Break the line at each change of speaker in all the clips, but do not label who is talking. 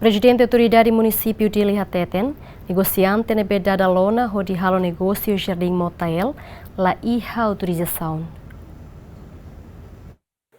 Presidente da Autoridade Município de Lihateten, negociante na bedada lona onde halo negócio Jardim Motael, lá iha autorização.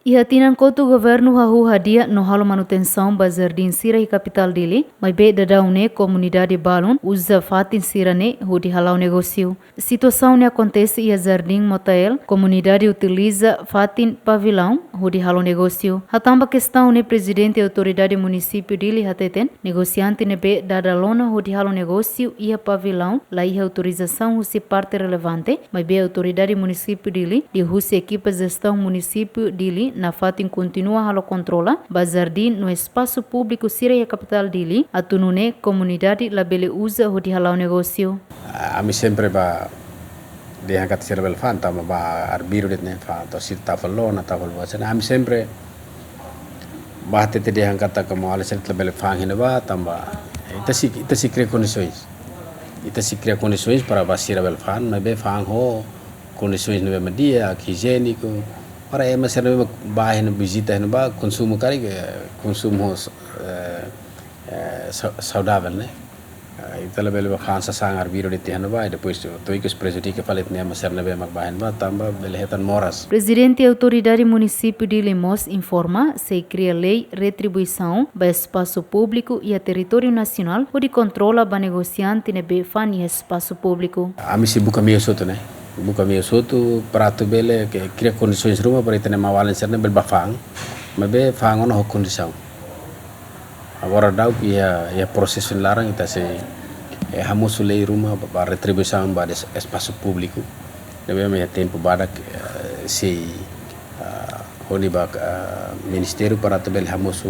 Ihatinan kotu governo hahu hadia no halo manutenção ba Jardim Sira e capital dele, mas be dadaune comunidade balon usa fatin sirane hudi halau negócio. Situação ne acontece e a Jardim Motael, comunidade utiliza fatin pavilão hudi halo negócio. Hatamba questão ne presidente da autoridade município de Lihateten, negociante ne be dadalona hudi halo negócio e a pavilão, lá e autorização husi parte relevante, mas be autoridade município dele, de husi equipa gestão município dele na fatin continua halo controla ba jardim no espaço público Sira e capital dele atunune comunidade labele usa hodi halau negócio.
Ami sempre ba de hangat sira bel fan tama ba arbiro det ne fa to sit tafalo na tafalo sana ami sempre ba tete de hangat ka mo ala sent label fan hina ba tamba ita si cria condições para ba sira bel fan na be fan ho condições no media higiênico para é mas era bairro visita no ba consumo cari consumo saudável né então bele França sangar biro de terra no ba depois toi que os prejudica falet né mas era bem bairro ba tamba bele hetan moras.
Presidente da autoridade município de Limos informa se cria lei retribuição ba espaço público e a território nacional onde controla ba negociante ne be fan e espaço público.
Ami se buka meio soto né buka meio soto prato bele que cria condições rumah para itene mawalan serna bel bafang mas be fang ono condição agora dau ia processo larang ita se hamus lei rumah para retribuição para espaço público deve me tempo badak se honi ba ministério para tabel hamus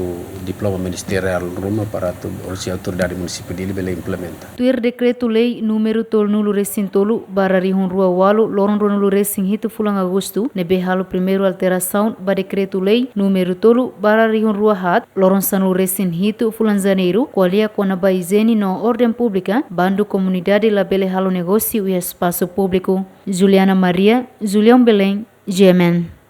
diploma ministerial rumah para a autoridade municipal dele bele implementa.
Tuir decreto lei número tolnulu recintolu bararihun rua walu loron ronulu recin hito fulang agosto nebe halo primeiro alteração ba decreto lei número tolu bararihun rua hat loron sanu recin hito fulang janeiro qualia kona baizeni no ordem pública bando comunidade la bele halo negócio e espaço público. Juliana Maria, Julião Belém, GMN.